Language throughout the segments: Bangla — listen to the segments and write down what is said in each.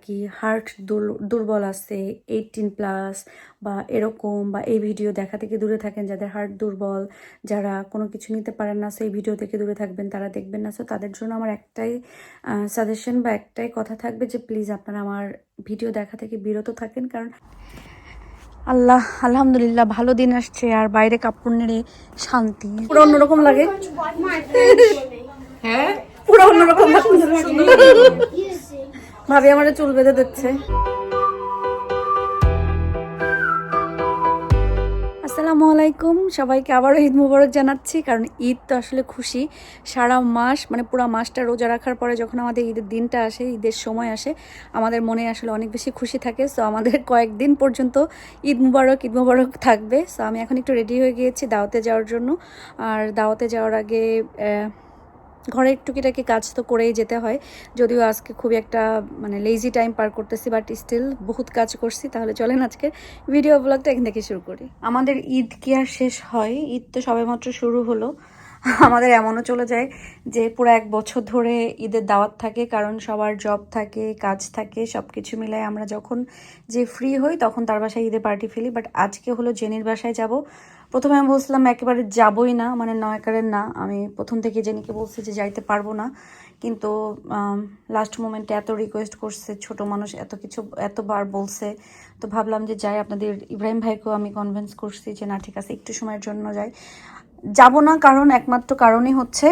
কি হার্ট দুর্বল আছে 18+ বা এরকম, বা এই ভিডিও দেখা থেকে দূরে থাকেন, যাদের হার্ট দুর্বল, যারা কোনো কিছু নিতে পারেন না, সেই ভিডিও থেকে দূরে থাকবেন, তারা দেখবেন না। সো তাদের জন্য আমার একটাই সাজেশন বা একটাই কথা থাকবে যে প্লিজ আপনারা আমার ভিডিও দেখা থেকে বিরত থাকেন। কারণ আলহামদুলিল্লাহ ভালো দিন আসছে আর বাইরে কাপড় নেড়ে শান্তি, পুরো অন্যরকম লাগে। হ্যাঁ, পুরো অন্যরকম ভাবি আমার চুল বেঁধে দিচ্ছে। আসসালামু আলাইকুম, সবাইকে আবারও ঈদ মুবারক জানাচ্ছি। কারণ ঈদ তো আসলে খুশি, সারা মাস মানে পুরো মাসটা রোজা রাখার পরে যখন আমাদের ঈদের দিনটা আসে, ঈদের সময় আসে, আমাদের মনে আসলে অনেক বেশি খুশি থাকে। সো আমাদের কয়েকদিন পর্যন্ত ঈদ মুবারক থাকবে। সো আমি এখন একটু রেডি হয়ে গিয়েছি দাওয়াতে যাওয়ার জন্য। আর দাওয়াতে যাওয়ার আগে ঘরের টুকিটাকি কাজ তো করেই যেতে হয়, যদিও আজকে খুবই একটা মানে লেজি টাইম পার করতেছি, বাট স্টিল বহুত কাজ করছি। তাহলে চলেন আজকে ভিডিও ব্লগটা এখান থেকে শুরু করি। আমাদের ঈদ কি আর শেষ হয়? ঈদ তো সবেমাত্র শুরু হলো। আমাদের এমনও চলে যায় যে পুরো 1 বছর ধরে ঈদের দাওয়াত থাকে, কারণ সবার জব থাকে, কাজ থাকে, সব কিছু মিলায় আমরা যখন যে ফ্রি হই তখন তার বাসায় ঈদের পার্টি ফেলি। বাট আজকে হলো জেনির বাসায় যাব। প্রথমে আমি বলছিলাম একেবারে যাবই না, মানে নয়কারের না, আমি প্রথম থেকে জেনিকে বলছি যে যাইতে পারবো না, কিন্তু লাস্ট মোমেন্টে এত রিকোয়েস্ট করছে, ছোট মানুষ এত কিছু এতবার বলছে, তো ভাবলাম যে যাই। আপনাদের ইব্রাহিম ভাইকেও আমি কনভিন্স করছি যে না ঠিক আছে একটু সময়ের জন্য যাই। যাব না কারণ একমাত্র কারণই হচ্ছে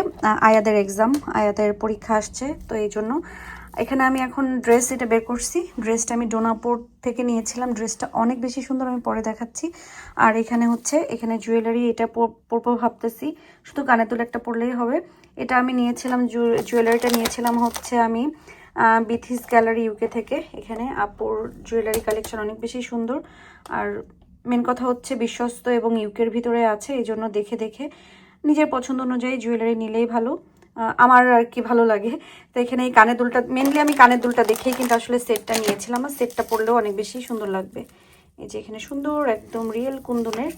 আয়াদের এক্সাম, আয়াদের পরীক্ষা আসছে, তো এই জন্য। এখানে আমি এখন ড্রেস এটা বের করছি, ড্রেসটা আমি ডোনাপোর্ট থেকে নিয়েছিলাম, ড্রেসটা অনেক বেশি সুন্দর, আমি পরে দেখাচ্ছি। আর এখানে হচ্ছে এখানে জুয়েলারি, এটা পরবো ভাবতেছি, শুধু কানে তুলে একটা পরলেই হবে। এটা আমি নিয়েছিলাম, জুয়েলারিটা নিয়েছিলাম হচ্ছে আমি বিথিস গ্যালারি ইউকে থেকে। এখানে আপুর জুয়েলারি কালেকশন অনেক বেশি সুন্দর, আর মেন কথা হচ্ছে বিশ্বস্ত এবং ইউকের ভিতরে আছে, এই জন্য দেখে দেখে নিজের পছন্দ অনুযায়ী জুয়েলারি নিলেই ভালো, আমার আর কি ভালো লাগে। তো এখানে এই কানের দুলটা, মেনলি আমি কানের দুলটা দেখেই কিন্তু আসলে সেটটা নিয়েছিলাম, আর সেটটা পরলেও অনেক বেশি সুন্দর লাগবে। এই যে এখানে সুন্দর একদম রিয়েল কুন্দনের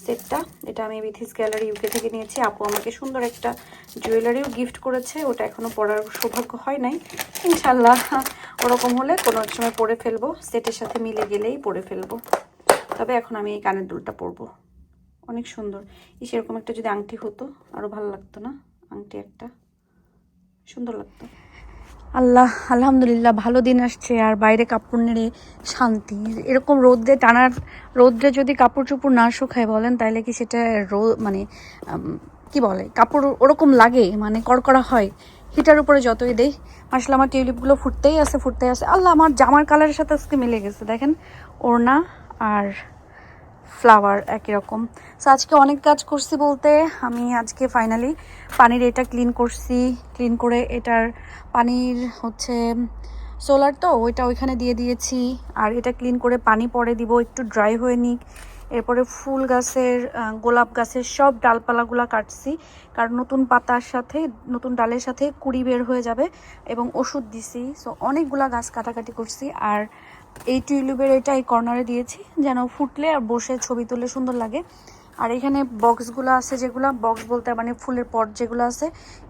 সেটটা, এটা আমি বিথিস গ্যালারি ইউকে থেকে নিয়েছি। আপু আমাকে সুন্দর একটা জুয়েলারিও গিফট করেছে, ওটা এখনও পরার সৌভাগ্য হয় নাই, ইনশাল্লাহ ওরকম হলে কোনো এক সময় পরে ফেলবো, সেটের সাথে মিলে গেলেই পরে ফেলবো। তবে এখন আমি এই কানের দুলটা পরবো, অনেক সুন্দর। সেরকম একটা যদি আংটি হতো আরও ভালো লাগতো না? আংটি একটা সুন্দর লাগতো। আলহামদুলিল্লাহ ভালো দিন আসছে আর বাইরে কাপড় নেড়ে শান্তি। এরকম রোদ্রে যদি কাপড় চোপড় না শুকায় বলেন, তাহলে কি সেটা মানে কি বলে, কাপড় ওরকম লাগে, মানে কড়কড়া হয়। হিটার উপরে যতই দেই, আসলে আমার টিউলিপগুলো ফুটতেই আছে। আল্লাহ, আমার জামার কালারের সাথে আজকে মিলে গেছে, দেখেন, ওড়না আর ফ্লাওয়ার একই রকম। সো আজকে অনেক কাজ করছি বলতে, আমি আজকে ফাইনালি পানির এটা ক্লিন করছি, ক্লিন করে এটার পানির হচ্ছে সোলার, তো ওইটা ওইখানে দিয়ে দিয়েছি। আর এটা ক্লিন করে পানি পরে দিব, একটু ড্রাই হয়ে নিক। এরপরে ফুল গাছের, গোলাপ গাছের সব ডালপালাগুলো কাটছি, কারণ নতুন পাতার সাথে, নতুন ডালের সাথে কুড়ি বের হয়ে যাবে, এবং ওষুধ দিছি। সো অনেকগুলা গাছ কাটাকাটি করছি। আর এই টিউলিপের এটা এই কর্নারে দিয়েছি যেন ফুটলে আর বসে ছবি তুললে সুন্দর লাগে। আর এখানে বক্সগুলো আছে, যেগুলো বক্স বলতে মানে ফুলের পট যেগুলো আছে,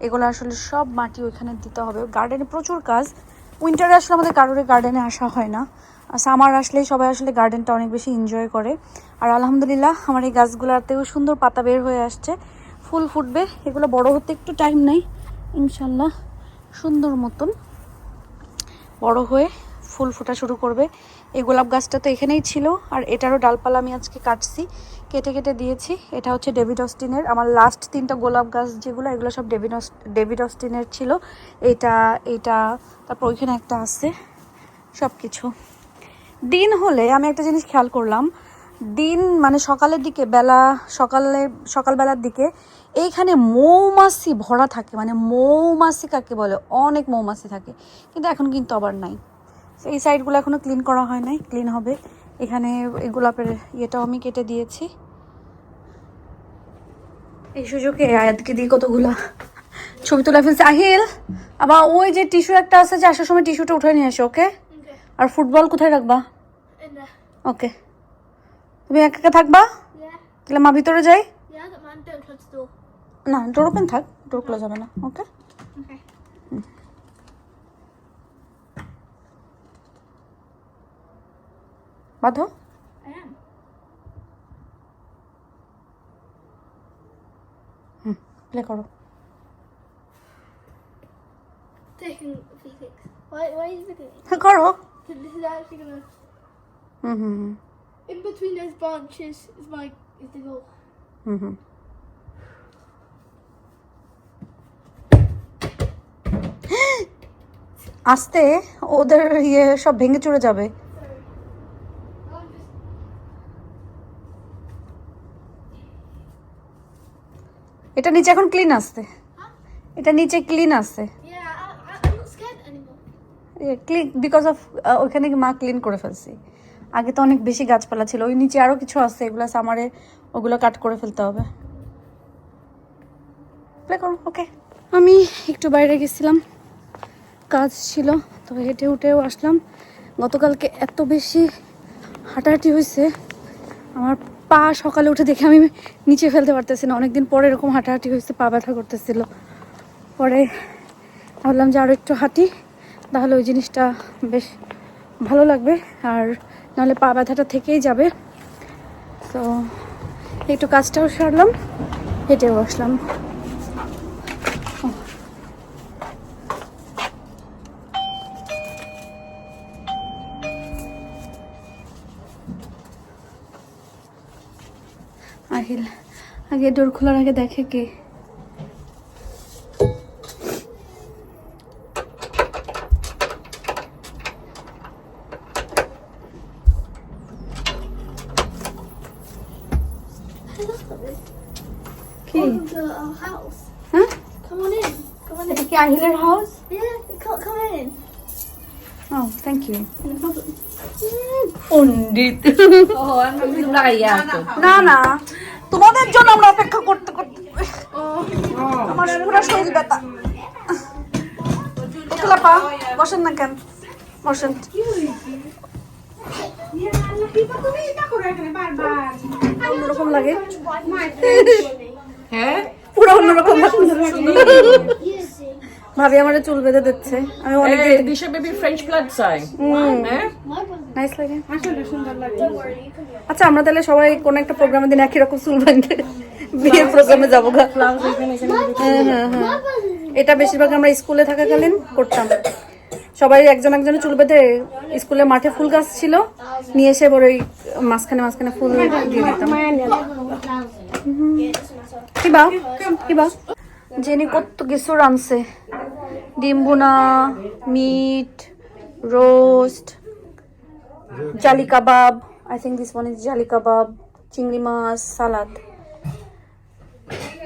এগুলো আসলে সব মাটি ওইখানে দিতে হবে। গার্ডেনে প্রচুর কাজ, উইন্টারে আসলে আমাদের কারোর গার্ডেনে আসা হয় না, সামার আসলেই সবাই আসলে গার্ডেনটা অনেক বেশি এনজয় করে। আর আলহামদুলিল্লাহ আমার এই গাছগুলোতেও সুন্দর পাতা বের হয়ে আসছে, ফুল ফুটবে। এগুলো বড় হতে একটু টাইম নেই, ইনশাল্লাহ সুন্দর মতন বড় হয়ে ফুল ফোটা শুরু করবে। এই গোলাপ গাছটা তো এখানেই ছিল, আর এটারও ডালপালা আমি আজকে কাটছি, কেটে কেটে দিয়েছি। এটা হচ্ছে ডেভিড অস্টিনের, আমার লাস্ট 3টা গোলাপ গাছ যেগুলো, এগুলো সব ডেভিড অস্টিনের ছিল। এইটা তারপর ওইখানে একটা আছে। সব কিছু দিন হলে আমি একটা জিনিস খেয়াল করলাম, দিন মানে সকালের দিকে, সকালবেলার দিকে এইখানে মৌমাছি ভরা থাকে, মানে মৌমাছি কাকে বলে, অনেক মৌমাছি থাকে, কিন্তু এখন কিন্তু আবার নাই। এই সাইডগুলো এখনো ক্লিন করা হয় নাই, ক্লিন হবে। এখানে এই গোলাপের ইয়েটাও আমি কেটে দিয়েছি। এই সুযোগে আয়াতকে দিয়ে কতগুলা ছবি তোলা ফেলছে। আহিল, আবার ওই যে টিস্যু একটা আছে, যে আসার সময় টিস্যুটা উঠে নিয়ে আসো, ওকে? আর ফুটবল কোথায় রাখবা? ওকে, তুমি একা একা থাকবা? তাহলে মা ভিতরে যাই। না, ডোর ওপেন থাক, ডোর ক্লোজ যাবে না, ওকে? বাঁধো। I am. প্লে করো। Taking physics. Why is it doing? করো। This is actually gonna. Hmm. In between those branches is the goal. হুম. আস্তে, ওদের ইয়ে সব ভেঙে চুরে যাবে। এটা নিচে এখন ক্লিন আসছে, এটা নিচে ক্লিন আসছে। I'm not scared anymore. Clean because of ওইখানে মা ক্লিন করে ফেলছি। আগে তো অনেক বেশি গাছপালা ছিল, ওই নিচে আরও কিছু আছে, এগুলো সামারে ওগুলো কাট করে ফেলতে হবে। প্লে করো। ওকে, আমি একটু বাইরে গেছিলাম, কাজ ছিল, তো হেঁটে উঠেও আসলাম। গতকালকে এত বেশি হাঁটাহাঁটি হয়েছে, আমার পা সকালে উঠে দেখে আমি নিচে ফেলতে পারতেছি না। অনেকদিন পরে এরকম হাঁটাহাঁটি হয়েছে, পা ব্যথা করতেছিল। পরে ভাবলাম যে আরও একটু হাঁটি, তাহলে ওই জিনিসটা বেশ ভালো লাগবে, আর নাহলে পা ব্যথাটা থেকেই যাবে। তো একটু কাজটাও সারলাম, হেঁটেও আসলাম। আহিল আগে ডোর খোলার আগে দেখে কে। কি? Welcome to our house. হ্যাঁ, Come on in. Come on এটা in. কি আহিলের হাউস? Yeah, come in. ও থ্যাংক ইউ। No problem. পণ্ডিত। Oh, I'm not না না, তোমাদের জন্য আমরা অপেক্ষা করতে করতে আমার পুরো শরীর ব্যথা। পা বসেন না কেন, বসেন। অন্যরকম লাগে, হ্যাঁ পুরো অন্যরকম ভাবি আমার চুল বেঁধে দিচ্ছে। আমি অনেক দিশা বেবি ফ্রেঞ্চ ব্লাড চাই হ্যাঁ নাইস লাগে, আসলে সুন্দর লাগে। আচ্ছা, আমরা তাহলে সবাই কোন একটা প্রোগ্রামের দিন একই রকম চুল বেঁধে বিয়ের প্রোগ্রামে যাবো গা। হ্যাঁ, এটা বেশিরভাগ আমরা স্কুলে থাকাকালীন করতাম। সবাই একজন একজনের চুল বেঁধে স্কুলে মাঠে ফুল গাছ ছিল, নিয়ে এসে বড় মাঝখানে ফুল দিয়ে দিতাম। কিবা জেনি কত কিছু রানছে, ডিম ভুনা, meat roast, jali kebab, I think this one is jali kebab, চিংড়ি মাছ, সালাদ।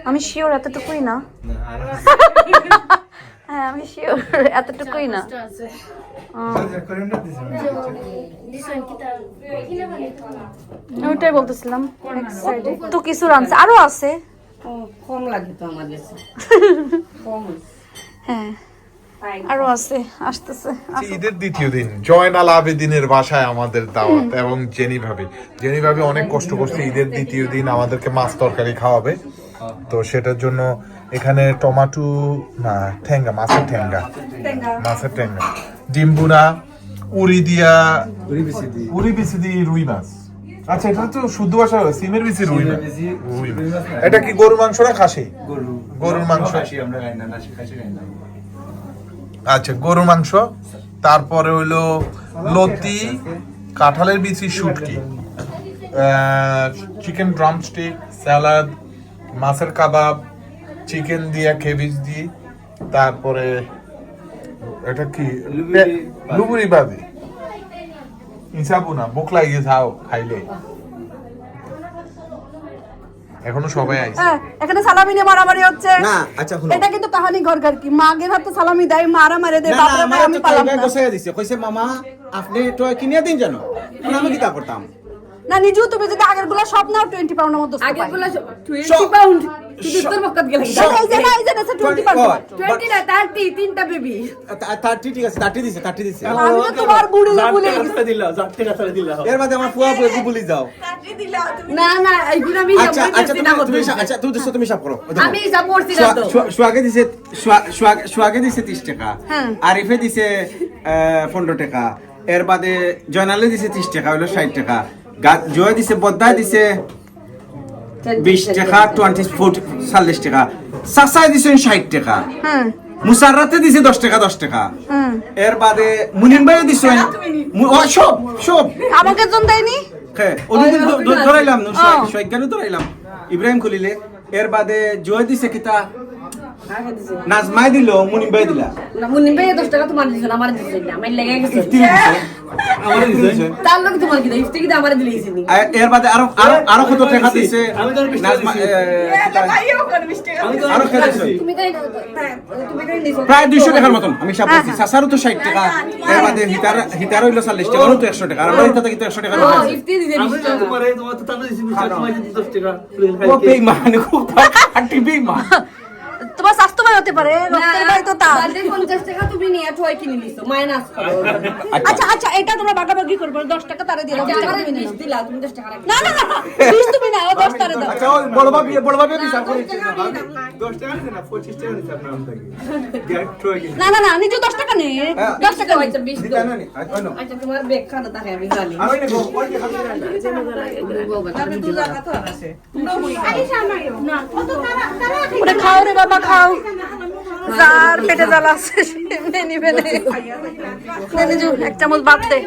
আমি শিওর এতটুকুই না। হ্যাঁ আমি শিওর এতটুকুই না। ওইটাই বলতেছিলাম, তো কিছু রানছে, আরো আছে। কম লাগে তো আমাদের হ্যাঁ আরো আছে, আসতেছে। ঈদের দ্বিতীয় দিন জয়নাল আবেদিনের বাসায় আমাদের দাওয়াত, এবং জেনি ভাবি অনেক কষ্ট করছে ঈদের দ্বিতীয় দিন আমাদেরকে মাছ তরকারি খাওয়াবে। তো সেটার জন্য এখানে টমেটো না ঠেঙ্গা, মাছের ঠেঙ্গা, ডিম ভুনা, উড়ি বিচি দিয়ে রুই মাছ। আচ্ছা, এটা তো শুদ্ধ ভাষা সিমের বিচি রুই মাছ। এটা কি গরুর মাংস না খাসি? গরুর মাংস। আচ্ছা, গরুর মাংস, তারপরে হইলো লতি, কাঁঠালের বিচি শুটকি, চিকেন ড্রামস্টিক, স্যালাদ, মাছের কাবাব, চিকেন দিয়া কেবিজ দিয়ে, তারপরে এটা কি লুবুরি বাদি ইসাবু না, বুক লাগিয়ে যাও খাইলে। এখনো সবাই আইছে। এখানে সালামি নিয়ে মারামারি হচ্ছে না। আচ্ছা হলো, এটা কিন্তু কাহানি ঘরকার কি, মাগের হাতে সালামি দেয়, মারা মারে দেয়, বাপরে ভাই আমি পালাম না। গোসাইয়া দিছে, কইছে মামা আপনি তো কিনে দিন জানো, আমি কি তা করতাম না। নিজেও তুমি যদি আগের গুলা সব নাও 20 পাউন্ডের মতো আগে গুলো 20 পাউন্ড তুই তোর মক্কাত গেলে এই যে 20 পাউন্ড 20 না 30 তিনটা বেবি 30 ঠিক আছে, 30 দিছে। আমি তো তোমার বুড়িলে বলে এর মধ্যে আমার ফুয়া বুঝি বলি যাও। না না এইগুলো আমি আচ্ছা তুমি সব করো। আমি হিসাব করছি না তো। সোয়াগে দিছে 30 টাকা, আরিফে দিছে 15 টাকা, এর বাদে জয়নালে দিছে 30 টাকা হলো 60 টাকা জয় দিছে বদ্দায় দিছে 20 টাকা 40 টাকা সাসায় দিছে 60 টাকা মুসাররাতে দিছে 10 টাকা 10 টাকা এর বাদে মুনিন ভাই দিছে সব সব আমাকে জন দেয়নি হ্যাঁ ওদিকে ধরাইলাম সৈজ্ঞানও ধরাইলাম ইব্রাহিম খলিলে এর বাদে জয় দিছে কিতা নাজমাই দিল মুনিন ভাই দিলা না মুনিম ভাই 10 টাকা তোমার দিছ না আমার দিছ না আমার লেগে গেছে আমার দিছে তার লোক তোমার কি ইফতি কি আমার দিলেইছে নি এর বাদে আরো কত টাকা দিছে নাজমা আরো কত দিছে তুমি কাই দিছ প্রায় 200 টাকার মতন আমি সব বলছি সাসারও তো 60 টাকা এর বাদে হিতার হইলো 40 টাকা ওরও তো 100 টাকা আর আমার হিতাতে কি 100 টাকা হ্যাঁ আছে ইফতি দিছে তোমার তো তাহলে দিছি 10 টাকা ও বেঈমান খুব আন্টি বেঈমান তোমার স্বাস্থ্য ভাই হতে পারে রক্তের ভাই তো তা 50 টাকা তুমি নিয়ে ঠয় কিনে নিছো মাইনাস করো আচ্ছা আচ্ছা এটা তোমরা ভাগাভাগি করবে 10 টাকা তারে দিয়ে দাও 10 টাকা তুমি নিও দিলা তুমি 10 টাকা রাখো না না না 20 তুমি নাও 10 তারে দাও আচ্ছা ওই বড় ভাবি হিসাব করে 10 টাকা দিছে না 25 টাকা দিছে আপনার থেকে গ্যাট ট্রয় কি না না না নিজে 10 টাকা নে 10 টাকা আচ্ছা 20 দিতা না নি আইনো আচ্ছা তোমার ব্যাগ খানা থাকে আমি জানি আর ওই না ওই কি খাবি না ওরে খাও রে বাবা খাও যার পেটে জ্বালা আছে সে নিবে নে নিজু এক চামচ ভাত দে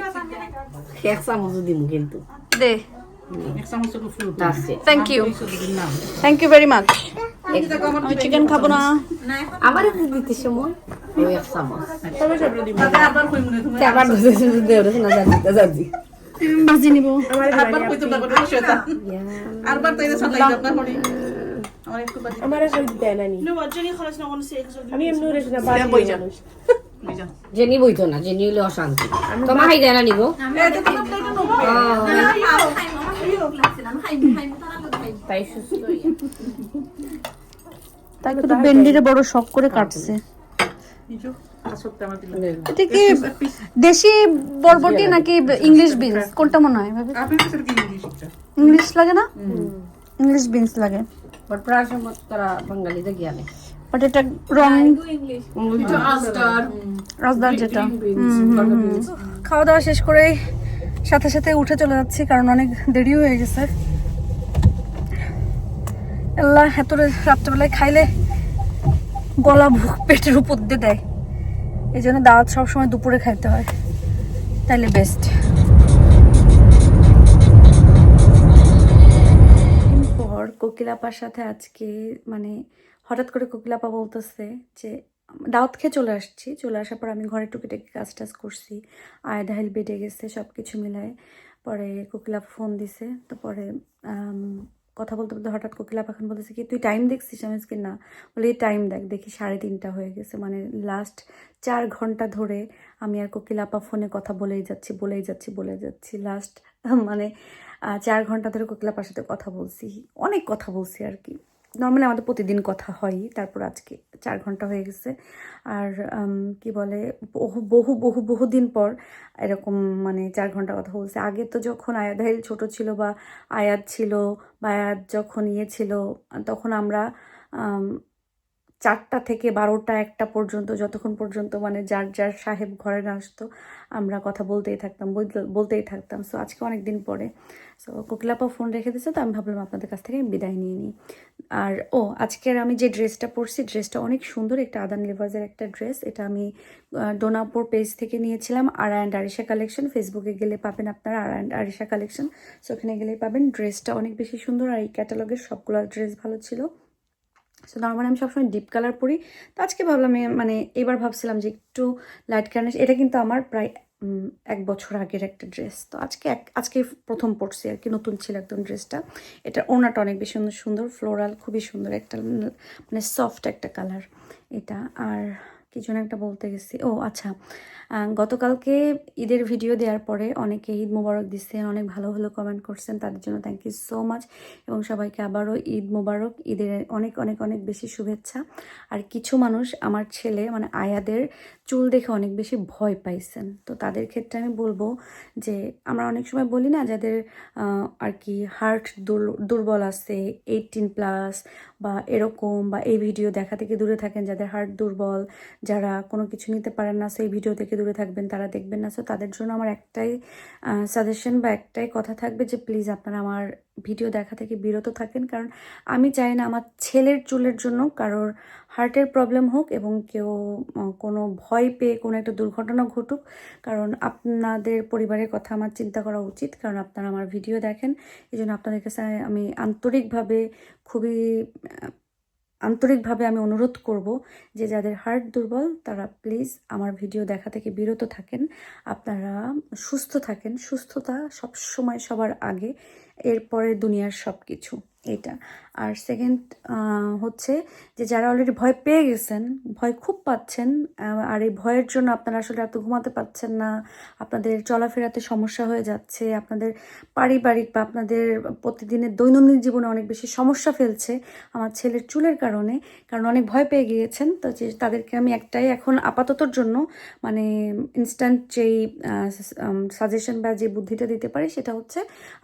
এক চামচ দিমু কিন্তু দে আছে থ্যাংক ইউ ভেরি মাচ আমি চিকেন খাবো না আমার দিতে সময় ওই এক চামচ আবার দেও রে না দিতে যাচ্ছি ভাজি নিব জেনি বইতো না জেনি হইলে অশান্তি তোমার হাই দেয় না নিব তাই সুস্থ তাই তো ভেন্ডিরে বড় শখ করে কাটছে এটা কি দেশি বরবটি নাকি ইংলিশ বিনস কোনটা মনে হয় ভাবি ইংলিশ লাগে না ইংলিশ বিনস লাগে বাট প্রায় সময় তারা বাঙালিতে গিয়ালে বাট এটা রং রাজদার যেটা খাওয়া দাওয়া শেষ করে সাথে সাথে উঠে চলে যাচ্ছি কারণ অনেক দেরি হয়ে গেছে আল্লাহ এত রাত্রেবেলায় খাইলে গলা ভুক পেটের উপর দিয়ে দেয় এই জন্য দাওয়াত সবসময় দুপুরে খাইতে হয় তাইলে বেস্ট পর কোকিলাপার সাথে আজকে মানে হঠাৎ করে কোকিলাপা বলতেছে যে দাওয়াত খেয়ে চলে আসছি চলে আসার পর আমি ঘরে টুকিটাকি কাজ টাজ করছি আয়দাহিল বেডে গেছে সব কিছু মিলায় পরে কোকিলাপা ফোন দিছে তারপরে কথা বলতে বলতে হঠাৎ কোকিলাপা এখন বলতেছে কি তুই টাইম দেখছিস আমি আজকে না বলে এই টাইম দেখি 3:30 হয়ে গেছে মানে লাস্ট 4 ঘন্টা ধরে আমি আর কোকিলাপা ফোনে কথা বলেই যাচ্ছি লাস্ট মানে 4 ঘন্টা ধরে কোকিলাপার সাথে কথা বলছি অনেক কথা বলছি আর কি নর্মালি আমাদের প্রতিদিন কথা হয় তারপর আজকে 4 ঘন্টা হয়ে গেছে আর কি বলে বহু দিন পর এরকম মানে 4 ঘন্টা কথা বলছে আগে তো যখন আয়াদাইল ছোট ছিল বা আয়াত ছিল বা আয়াত যখন ছিল তখন আমরা 4টা থেকে 12টা 1টা পর্যন্ত যতক্ষণ পর্যন্ত মানে যার সাহেব ঘরে না আসতো আমরা কথা বলতেই থাকতাম সো আজকে অনেক দিন পরে সো কোকিলাপা ফোন রেখে দিয়েছে তো আমি ভাবলাম আপনাদের কাছ থেকে বিদায় নিয়ে নিই আর আজকের আমি যে ড্রেসটা পরছি ড্রেসটা অনেক সুন্দর একটা আদান লেভাজের একটা ড্রেস এটা আমি ডোনাপোর পেজ থেকে নিয়েছিলাম আরিশা কালেকশন ফেসবুকে গেলে পাবেন আপনারা আরিশা কালেকশন সো ওখানে গেলেই পাবেন ড্রেসটা অনেক বেশি সুন্দর আর এই ক্যাটালগের সবগুলো ড্রেস ভালো ছিল সো নর্মালি আমি সবসময় ডিপ কালার পরি তো আজকে ভাবলাম মানে এবার ভাবছিলাম যে একটু লাইট কালার এটা কিন্তু আমার প্রায় 1 বছর আগের একটা ড্রেস তো আজকে প্রথম পরছি আর কি নতুন ছিল একদম ড্রেসটা এটা ওড়নাটা অনেক বেশি সুন্দর ফ্লোরাল খুবই সুন্দর একটা মানে সফট একটা কালার এটা আর কিছু না একটা বলতে গেছি আচ্ছা গতকালকে ঈদের ভিডিও দেওয়ার পরে অনেকে ঈদ মোবারক দিচ্ছেন অনেক ভালো ভালো কমেন্ট করছেন তাদের জন্য থ্যাংক ইউ সো মাচ এবং সবাইকে আবারও ঈদ মোবারক ঈদের অনেক অনেক অনেক বেশি শুভেচ্ছা আর কিছু মানুষ আমার ছেলে মানে আয়াদের চুল দেখে অনেক বেশি ভয় পাইছেন তো তাদের ক্ষেত্রে আমি বলবো যে আমরা অনেক সময় বলি না যাদের আর কি হার্ট দুর্বল আছে 18+ বা এরকম বা এই ভিডিও দেখা থেকে দূরে থাকেন, যাদের হার্ট দুর্বল, যারা কোনো কিছু নিতে পারেন না, সেই ভিডিও থেকে দূরে থাকবেন, তারা দেখবেন না। সো তাদের জন্য আমার একটাই সাজেশন বা একটাই কথা থাকবে যে প্লিজ আপনারা আমার ভিডিও দেখা থেকে বিরত থাকেন, কারণ আমি চাই না আমার ছেলের চুলের জন্য কারোর হার্টের প্রবলেম হোক এবং কেউ কোনো ভয় পেয়ে কোনো একটা দুর্ঘটনা ঘটুক, কারণ আপনাদের পরিবারের কথা আমার চিন্তা করা উচিত, কারণ আপনারা আমার ভিডিও দেখেন। এই জন্য আপনাদের কাছে আমি আন্তরিকভাবে আমি অনুরোধ করব যে যাদের হার্ট দুর্বল তারা প্লিজ আমার ভিডিও দেখা থেকে বিরত থাকেন। আপনারা সুস্থ থাকেন, সুস্থতা সবসময় সবার আগে, এরপরে দুনিয়ার সব কিছু, এটা। আর সেকেন্ড হচ্ছে যে যারা অলরেডি ভয় পেয়ে গেছেন, ভয় খুব পাচ্ছেন, আর এই ভয়ের জন্য আপনারা আসলে এত ঘুমাতে পারছেন না, আপনাদের চলাফেরাতে সমস্যা হয়ে যাচ্ছে, আপনাদের পারিবারিক বা আপনাদের প্রতিদিনের দৈনন্দিন জীবনে অনেক বেশি সমস্যা ফেলছে আমার ছেলের চুলের কারণে, কারণ অনেক ভয় পেয়ে গিয়েছেন। তো যে তাদেরকে আমি একটাই এখন আপাততর জন্য মানে ইনস্ট্যান্ট যেই সাজেশন বা যে বুদ্ধিটা দিতে পারি সেটা হচ্ছে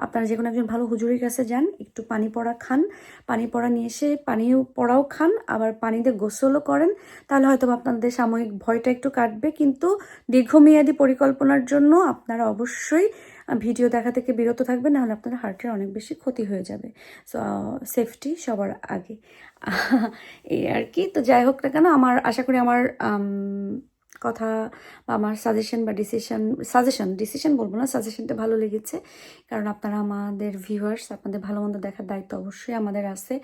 আপনারা যে কোনো একজন ভালো হুজুরের কাছে যান, একটু পানি পড়া খান, পানি পড়া নিয়ে এসে পানি পড়াও খান, আবার পানিতে গোসলও করেন, তাহলে হয়তো আপনাদের সাময়িক ভয়টা একটু কাটবে। কিন্তু দীর্ঘমেয়াদী পরিকল্পনার জন্য আপনারা অবশ্যই ভিডিও দেখা থেকে বিরত থাকবেন, নাহলে আপনার হার্টের অনেক বেশি ক্ষতি হয়ে যাবে। সো সেফটি সবার আগে, এই আর কি। তো যাই হোক না কেন, আমার আশা করি আমার কথা বা আমার সাজেশন বা ডিসিশন বলবো না, সাজেশনটা ভালো লেগেছে, কারণ আপনারা আমাদের ভিউয়ার্স, আপনাদের ভালো মন্দ দেখার দায়িত্ব অবশ্যই আমাদের আছে,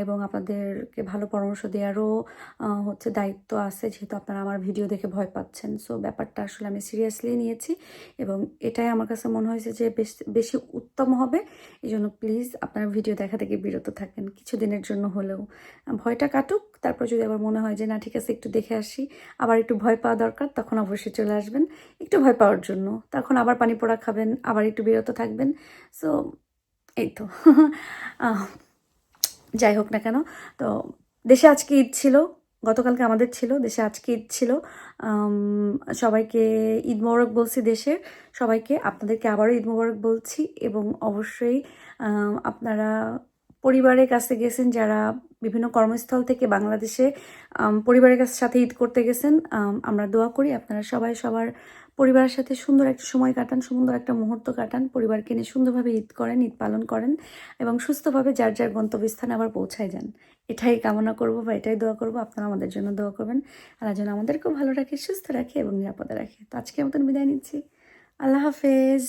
এবং আপনাদেরকে ভালো পরামর্শ দেওয়ারও হচ্ছে দায়িত্ব আছে, যেহেতু আপনারা আমার ভিডিও দেখে ভয় পাচ্ছেন। সো ব্যাপারটা আসলে আমি সিরিয়াসলি নিয়েছি এবং এটাই আমার কাছে মনে হয়েছে যে বেশি উত্তম হবে। এই জন্য প্লিজ আপনারা ভিডিও দেখা থেকে বিরত থাকেন কিছুদিনের জন্য হলেও, ভয়টা কাটুক, তারপর যদি আবার মনে হয় যে না ঠিক আছে একটু দেখে আসি, আবার একটু ভয় পাওয়া দরকার, তখন অবশ্যই চলে আসবেন একটু ভয় পাওয়ার জন্য, তখন আবার পানি পোড়া খাবেন, আবার একটু বিরত থাকবেন। সো এই তো যাই হোক না কেন, তো দেশে আজকে ঈদ ছিল, গতকালকে আমাদের ছিল, দেশে আজকে ঈদ ছিল। সবাইকে ঈদ মোবারক বলছি, দেশের সবাইকে, আপনাদেরকে আবারও ঈদ মোবারক বলছি। এবং অবশ্যই আপনারা পরিবারের কাছে গেছেন, যারা বিভিন্ন কর্মস্থল থেকে বাংলাদেশে পরিবারের কাছে সাথে ঈদ করতে গেছেন, আমরা দোয়া করি আপনারা সবাই সবার পরিবারের সাথে সুন্দর একটা সময় কাটান, সুন্দর একটা মুহূর্ত কাটান, পরিবারকে নিয়ে সুন্দরভাবে ঈদ করেন, ঈদ পালন করেন এবং সুস্থভাবে যার যার গন্তব্যস্থানে আবার পৌঁছায় যান। এটাই কামনা করব বা এটাই দোয়া করব, আপনারা আমাদের জন্য দোয়া করবেন। আল্লাহ যেন আমাদেরকেও ভালো রাখে, সুস্থ রাখে এবং নিরাপদে রাখে। তো আজকের মতন বিদায় নিচ্ছি, আল্লাহ হাফেজ।